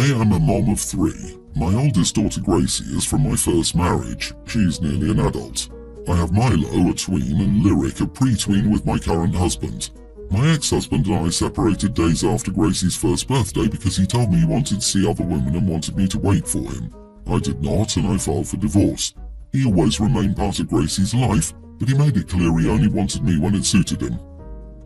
I am a mom of 3. My oldest daughter Gracie is from my first marriage. She's nearly an adult. I have Milo, a tween, and Lyric, a pre-tween with my current husband. My ex-husband and I separated days after Gracie's first birthday because he told me he wanted to see other women and wanted me to wait for him. I did not, and I filed for divorce. He always remained part of Gracie's life, but he made it clear he only wanted me when it suited him.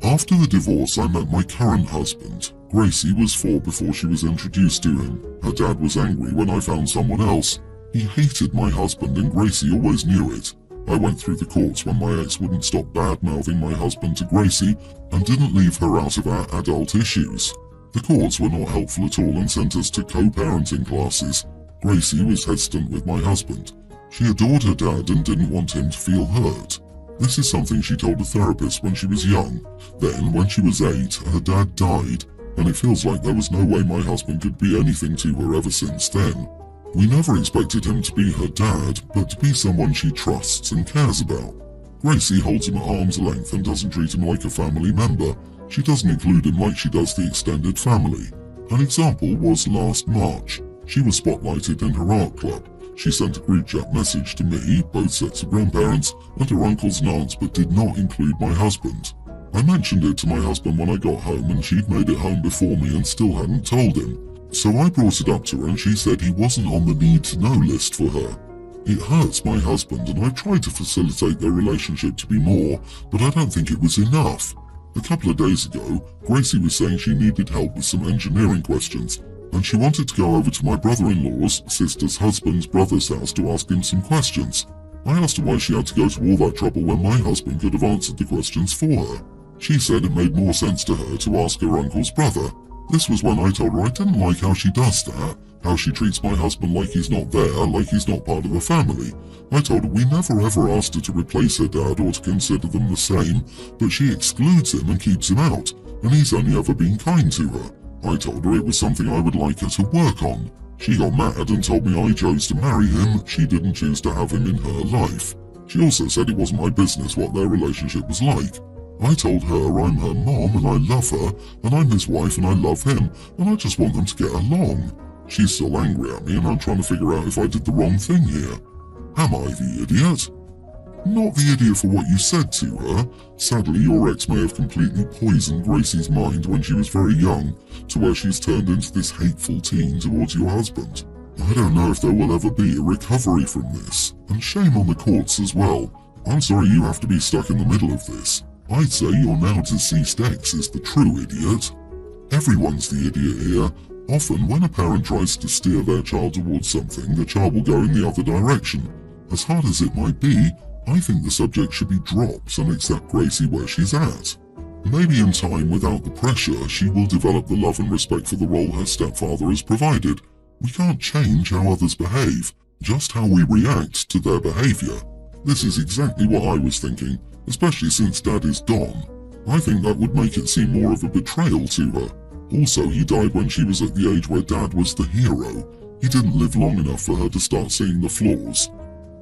After the divorce, I met my current husband. Gracie was 4 before she was introduced to him. Her dad was angry when I found someone else. He hated my husband and Gracie always knew it. I went through the courts when my ex wouldn't stop bad-mouthing my husband to Gracie and didn't leave her out of our adult issues. The courts were not helpful at all and sent us to co-parenting classes. Gracie was hesitant with my husband. She adored her dad and didn't want him to feel hurt. This is something she told a therapist when she was young. Then, when she was 8, her dad died, and it feels like there was no way my husband could be anything to her ever since then. We never expected him to be her dad, but to be someone she trusts and cares about. Gracie holds him at arm's length and doesn't treat him like a family member. She doesn't include him like she does the extended family. An example was last March. She was spotlighted in her art club. She sent a group chat message to me, both sets of grandparents, and her uncles and aunts, but did not include my husband. I mentioned it to my husband when I got home, and she'd made it home before me and still hadn't told him. So I brought it up to her and she said he wasn't on the need-to-know list for her. It hurts my husband and I've tried to facilitate their relationship to be more, but I don't think it was enough. A couple of days ago, Gracie was saying she needed help with some engineering questions, and she wanted to go over to my brother-in-law's sister's husband's brother's house to ask him some questions. I asked her why she had to go to all that trouble when my husband could have answered the questions for her. She said it made more sense to her to ask her uncle's brother. This was when I told her I didn't like how she does that, how she treats my husband like he's not there, like he's not part of the family. I told her we never ever asked her to replace her dad or to consider them the same, but she excludes him and keeps him out, and he's only ever been kind to her. I told her it was something I would like her to work on. She got mad and told me I chose to marry him, she didn't choose to have him in her life. She also said it wasn't my business what their relationship was like. I told her I'm her mom and I love her, and I'm his wife and I love him, and I just want them to get along. She's still angry at me and I'm trying to figure out if I did the wrong thing here. Am I the idiot? Not the idiot for what you said to her. Sadly, your ex may have completely poisoned Gracie's mind when she was very young, to where she's turned into this hateful teen towards your husband. I don't know if there will ever be a recovery from this, and shame on the courts as well. I'm sorry you have to be stuck in the middle of this. I'd say your now deceased ex is the true idiot. Everyone's the idiot here. Often when a parent tries to steer their child towards something, the child will go in the other direction. As hard as it might be, I think the subject should be dropped and accept Gracie where she's at. Maybe in time, without the pressure, she will develop the love and respect for the role her stepfather has provided. We can't change how others behave, just how we react to their behavior. This is exactly what I was thinking, especially since Dad is gone. I think that would make it seem more of a betrayal to her. Also, he died when she was at the age where Dad was the hero. He didn't live long enough for her to start seeing the flaws.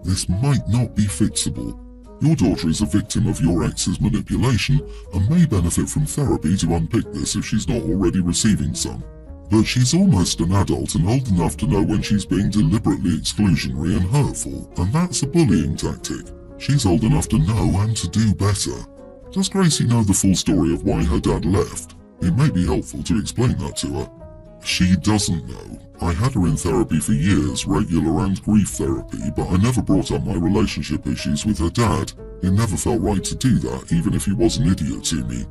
This might not be fixable. Your daughter is a victim of your ex's manipulation and may benefit from therapy to unpick this if she's not already receiving some. But she's almost an adult and old enough to know when she's being deliberately exclusionary and hurtful, and that's a bullying tactic. She's old enough to know and to do better. Does Gracie know the full story of why her dad left? It may be helpful to explain that to her. She doesn't know. I had her in therapy for years, regular and grief therapy, but I never brought up my relationship issues with her dad. It never felt right to do that, even if he was an idiot to me.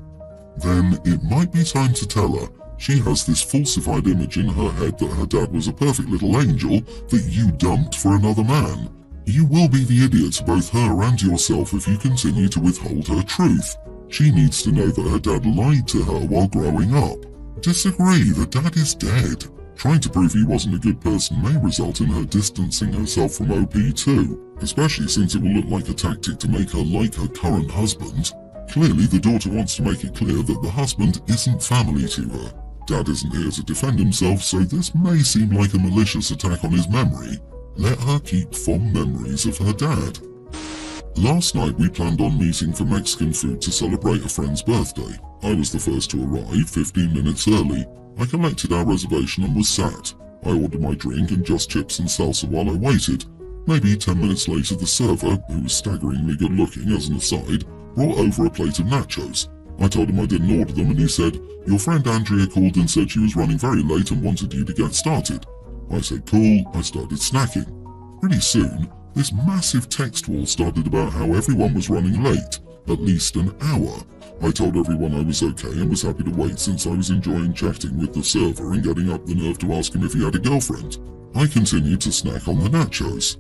Then it might be time to tell her. She has this falsified image in her head that her dad was a perfect little angel that you dumped for another man. You will be the idiot to both her and yourself if you continue to withhold her truth. She needs to know that her dad lied to her while growing up. Disagree, the dad is dead. Trying to prove he wasn't a good person may result in her distancing herself from OP too, especially since it will look like a tactic to make her like her current husband. Clearly, the daughter wants to make it clear that the husband isn't family to her. Dad isn't here to defend himself, so this may seem like a malicious attack on his memory. Let her keep fond memories of her dad. Last night we planned on meeting for Mexican food to celebrate a friend's birthday. I was the first to arrive, 15 minutes early. I collected our reservation and was sat. I ordered my drink and just chips and salsa while I waited. Maybe 10 minutes later, the server, who was staggeringly good looking as an aside, brought over a plate of nachos. I told him I didn't order them and he said, "Your friend Andrea called and said she was running very late and wanted you to get started." I said cool. I started snacking. Pretty soon, this massive text wall started about how everyone was running late, at least an hour. I told everyone I was okay and was happy to wait since I was enjoying chatting with the server and getting up the nerve to ask him if he had a girlfriend. I continued to snack on the nachos.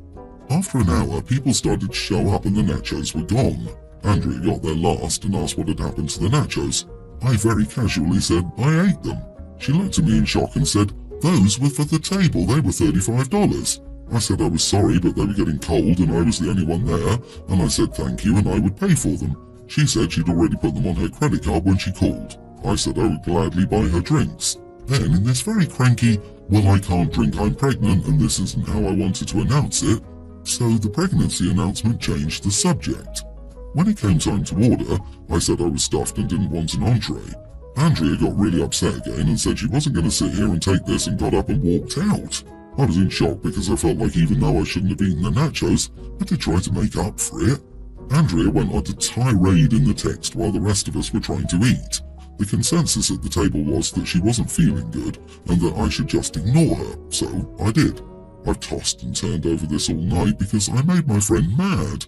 After an hour, people started to show up and the nachos were gone. Andrea got there last and asked what had happened to the nachos. I very casually said I ate them. She looked at me in shock and said, "Those were for the table, they were $35. I said I was sorry, but they were getting cold and I was the only one there, and I said thank you and I would pay for them. She said she'd already put them on her credit card when she called. I said I would gladly buy her drinks. Then, in this very cranky, "Well, I can't drink, I'm pregnant, and this isn't how I wanted to announce it," so the pregnancy announcement changed the subject. When it came time to order, I said I was stuffed and didn't want an entree. Andrea got really upset again and said she wasn't going to sit here and take this and got up and walked out. I was in shock because I felt like even though I shouldn't have eaten the nachos, I did try to make up for it. Andrea went on a tirade in the text while the rest of us were trying to eat. The consensus at the table was that she wasn't feeling good and that I should just ignore her, so I did. I've tossed and turned over this all night because I made my friend mad.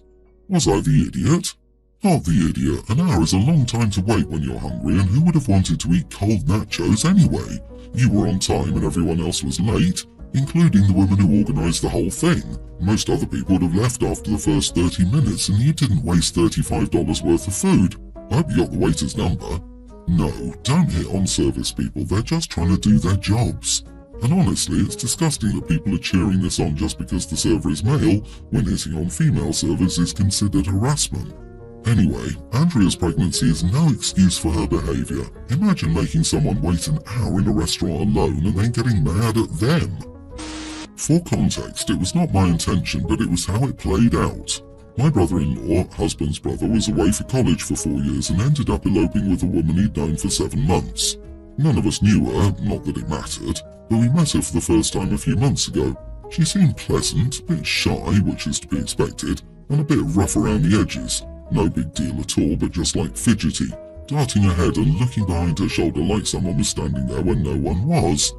Was I the idiot? Not the idiot. An hour is a long time to wait when you're hungry, and who would have wanted to eat cold nachos anyway? You were on time and everyone else was late, including the woman who organised the whole thing. Most other people would have left after the first 30 minutes and you didn't waste $35 worth of food. I hope you got the waiter's number. No, don't hit on service people, they're just trying to do their jobs. And honestly, it's disgusting that people are cheering this on just because the server is male, when hitting on female servers is considered harassment. Anyway, Andrea's pregnancy is no excuse for her behaviour. Imagine making someone wait an hour in a restaurant alone and then getting mad at them. For context, it was not my intention, but it was how it played out. My brother-in-law, husband's brother, was away for college for 4 years and ended up eloping with a woman he'd known for 7 months. None of us knew her, not that it mattered, but we met her for the first time a few months ago. She seemed pleasant, a bit shy, which is to be expected, and a bit rough around the edges. No big deal at all, but just like fidgety, darting her head and looking behind her shoulder like someone was standing there when no one was.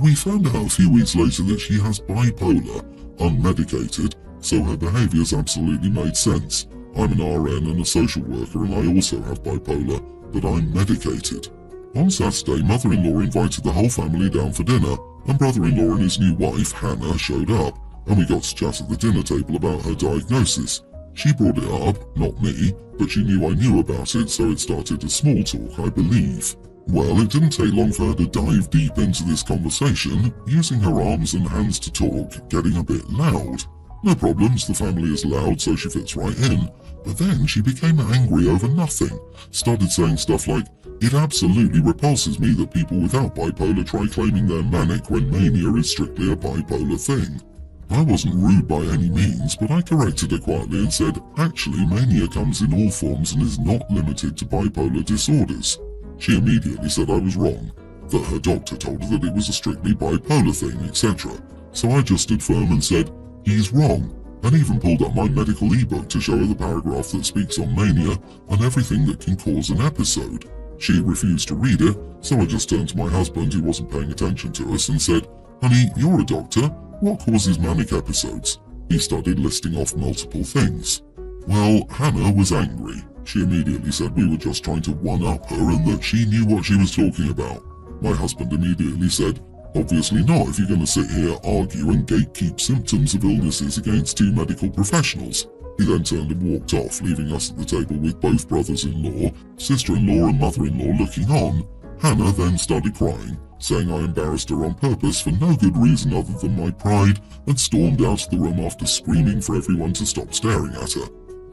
We found out a few weeks later that she has bipolar, unmedicated, so her behaviours absolutely made sense. I'm an RN and a social worker and I also have bipolar, but I'm medicated. On Saturday, mother-in-law invited the whole family down for dinner, and brother-in-law and his new wife, Hannah, showed up, and we got to chat at the dinner table about her diagnosis. She brought it up, not me, but she knew I knew about it, so it started a small talk, I believe. Well, it didn't take long for her to dive deep into this conversation, using her arms and hands to talk, getting a bit loud. No problems, the family is loud, so she fits right in. But then she became angry over nothing, started saying stuff like, "It absolutely repulses me that people without bipolar try claiming they're manic when mania is strictly a bipolar thing." I wasn't rude by any means, but I corrected her quietly and said, actually mania comes in all forms and is not limited to bipolar disorders. She immediately said I was wrong, that her doctor told her that it was a strictly bipolar thing, etc. So I just stood firm and said, "He's wrong," and even pulled up my medical ebook to show her the paragraph that speaks on mania and everything that can cause an episode. She refused to read it, so I just turned to my husband, who wasn't paying attention to us, and said, "Honey, you're a doctor. What causes manic episodes?" He started listing off multiple things. Well, Hannah was angry. She immediately said we were just trying to one-up her and that she knew what she was talking about. My husband immediately said, "Obviously not if you're going to sit here, argue and gatekeep symptoms of illnesses against 2 medical professionals." He then turned and walked off, leaving us at the table with both brothers-in-law, sister-in-law and mother-in-law looking on. Hannah then started crying, saying I embarrassed her on purpose for no good reason other than my pride, and stormed out of the room after screaming for everyone to stop staring at her.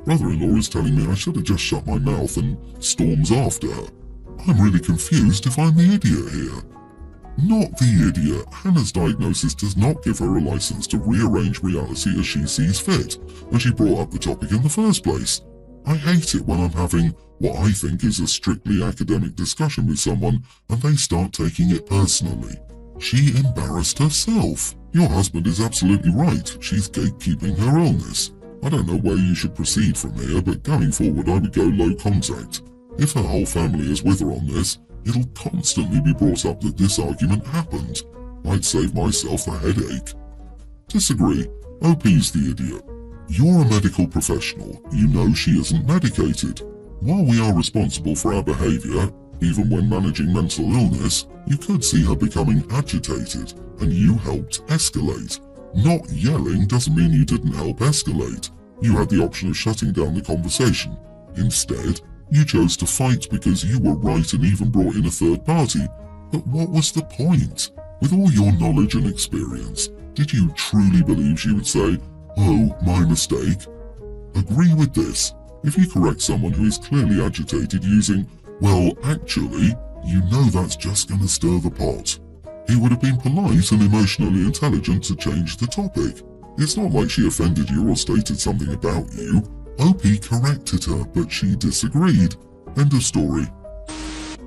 Brother-in-law is telling me I should have just shut my mouth and storms after her. I'm really confused if I'm the idiot here. Not the idiot. Hannah's diagnosis does not give her a license to rearrange reality as she sees fit, and she brought up the topic in the first place. I hate it when I'm having what I think is a strictly academic discussion with someone and they start taking it personally. She embarrassed herself. Your husband is absolutely right. She's gatekeeping her illness. I don't know where you should proceed from here, but going forward I would go low contact. If her whole family is with her on this, it'll constantly be brought up that this argument happened. I'd save myself the headache. Disagree. OP's the idiot. You're a medical professional. You know she isn't medicated. While we are responsible for our behaviour, even when managing mental illness, you could see her becoming agitated, and you helped escalate. Not yelling doesn't mean you didn't help escalate. You had the option of shutting down the conversation. Instead, you chose to fight because you were right and even brought in a third party. But what was the point? With all your knowledge and experience, did you truly believe she would say, "Oh, my mistake"? Agree with this. If you correct someone who is clearly agitated using, "Well, actually," you know that's just going to stir the pot. It would have been polite and emotionally intelligent to change the topic. It's not like she offended you or stated something about you. OP corrected her, but she disagreed. End of story.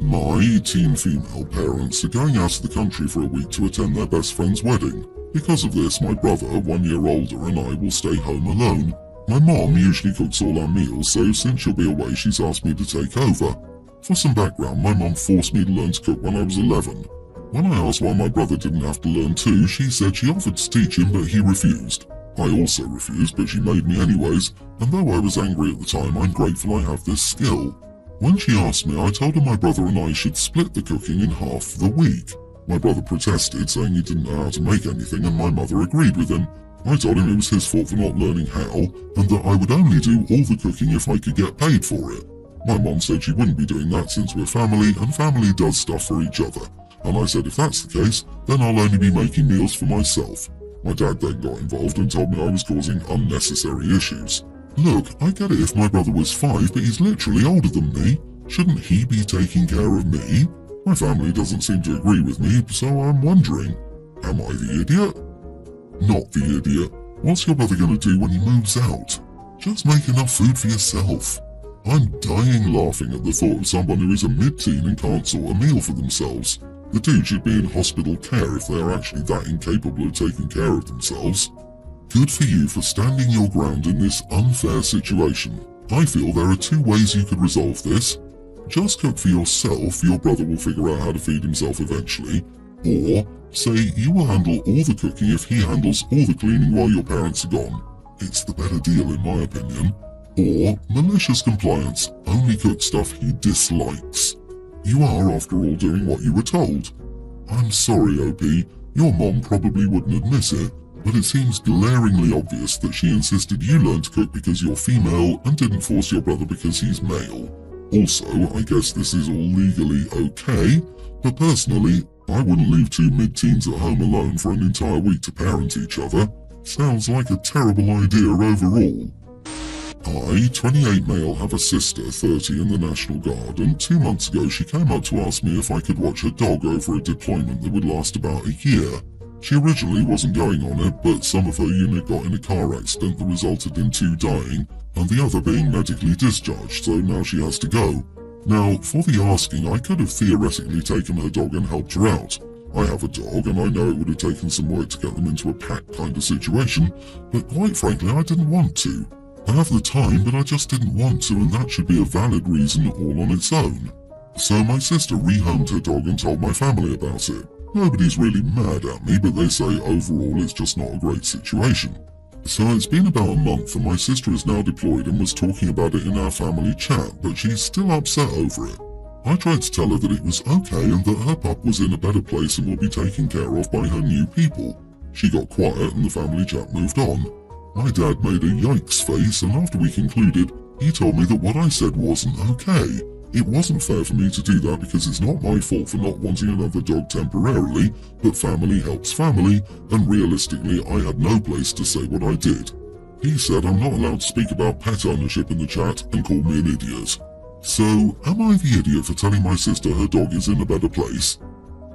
My teen female parents are going out of the country for a week to attend their best friend's wedding. Because of this, my brother, 1 year older, and I will stay home alone. My mom usually cooks all our meals, so since she'll be away, she's asked me to take over. For some background, my mom forced me to learn to cook when I was 11. When I asked why my brother didn't have to learn too, she said she offered to teach him, but he refused. I also refused, but she made me anyways, and though I was angry at the time, I'm grateful I have this skill. When she asked me, I told her my brother and I should split the cooking in half for the week. My brother protested, saying he didn't know how to make anything, and my mother agreed with him. I told him it was his fault for not learning how, and that I would only do all the cooking if I could get paid for it. My mom said she wouldn't be doing that since we're family, and family does stuff for each other. And I said if that's the case, then I'll only be making meals for myself. My dad then got involved and told me I was causing unnecessary issues. Look, I get it if my brother was 5, but he's literally older than me. Shouldn't he be taking care of me? My family doesn't seem to agree with me, so I'm wondering, am I the idiot? Not the idiot. What's your brother going to do when he moves out? Just make enough food for yourself. I'm dying laughing at the thought of someone who is a mid-teen and can't sort a meal for themselves. The dude should be in hospital care if they are actually that incapable of taking care of themselves. Good for you for standing your ground in this unfair situation. I feel there are 2 ways you could resolve this. Just cook for yourself, your brother will figure out how to feed himself eventually. Or, say you will handle all the cooking if he handles all the cleaning while your parents are gone. It's the better deal in my opinion. Or, malicious compliance, only cook stuff he dislikes. You are, after all, doing what you were told. I'm sorry, OP, your mom probably wouldn't admit it, but it seems glaringly obvious that she insisted you learn to cook because you're female and didn't force your brother because he's male. Also, I guess this is all legally okay, but personally, I wouldn't leave 2 mid-teens at home alone for an entire week to parent each other. Sounds like a terrible idea overall. I, 28 male, have a sister, 30, in the National Guard, and 2 months ago she came up to ask me if I could watch her dog over a deployment that would last about a year. She originally wasn't going on it, but some of her unit got in a car accident that resulted in 2 dying, and the other being medically discharged, so now she has to go. Now, for the asking, I could have theoretically taken her dog and helped her out. I have a dog, and I know it would have taken some work to get them into a pack kind of situation, but quite frankly, I didn't want to. I have the time, but I just didn't want to, and that should be a valid reason all on its own. So my sister rehomed her dog and told my family about it. Nobody's really mad at me, but they say overall it's just not a great situation. So it's been about a month and my sister is now deployed and was talking about it in our family chat, but she's still upset over it. I tried to tell her that it was okay and that her pup was in a better place and will be taken care of by her new people. She got quiet and the family chat moved on. My dad made a yikes face, and after we concluded, he told me that what I said wasn't okay. It wasn't fair for me to do that because it's not my fault for not wanting another dog temporarily, but family helps family, and realistically I had no place to say what I did. He said I'm not allowed to speak about pet ownership in the chat and called me an idiot. So, am I the idiot for telling my sister her dog is in a better place?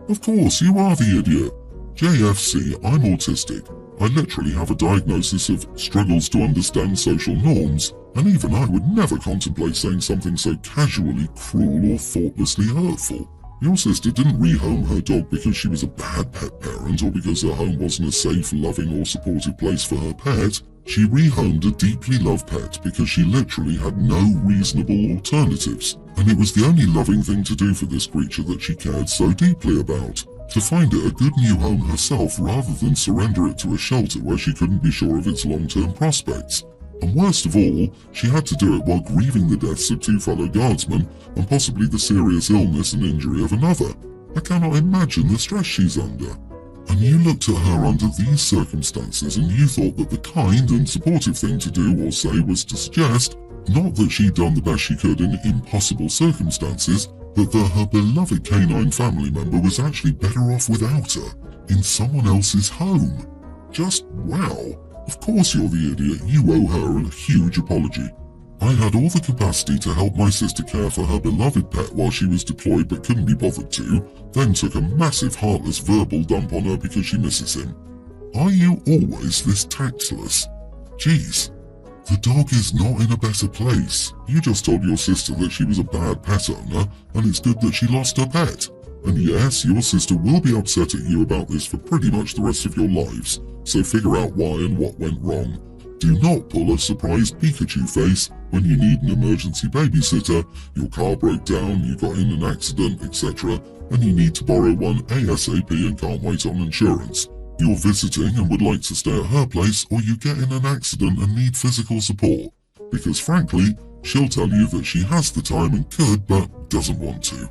Of course, you are the idiot. JFC, I'm autistic. I literally have a diagnosis of struggles to understand social norms, and even I would never contemplate saying something so casually cruel or thoughtlessly hurtful. Your sister didn't rehome her dog because she was a bad pet parent or because her home wasn't a safe, loving or supportive place for her pet. She rehomed a deeply loved pet because she literally had no reasonable alternatives, and it was the only loving thing to do for this creature that she cared so deeply about. To find it a good new home herself rather than surrender it to a shelter where she couldn't be sure of its long-term prospects. And worst of all, she had to do it while grieving the deaths of 2 fellow guardsmen and possibly the serious illness and injury of another. I cannot imagine the stress she's under. And you looked at her under these circumstances and you thought that the kind and supportive thing to do or say was to suggest, not that she'd done the best she could in impossible circumstances, but that her beloved canine family member was actually better off without her, in someone else's home. Just wow. Of course you're the idiot. You owe her a huge apology. I had all the capacity to help my sister care for her beloved pet while she was deployed but couldn't be bothered to, then took a massive heartless verbal dump on her because she misses him. Are you always this tactless? Jeez. The dog is not in a better place. You just told your sister that she was a bad pet owner, and it's good that she lost her pet. And yes, your sister will be upset at you about this for pretty much the rest of your lives, so figure out why and what went wrong. Do not pull a surprised Pikachu face when you need an emergency babysitter, your car broke down, you got in an accident, etc., and you need to borrow one ASAP and can't wait on insurance. You're visiting and would like to stay at her place, or you get in an accident and need physical support. Because frankly, she'll tell you that she has the time and could, but doesn't want to.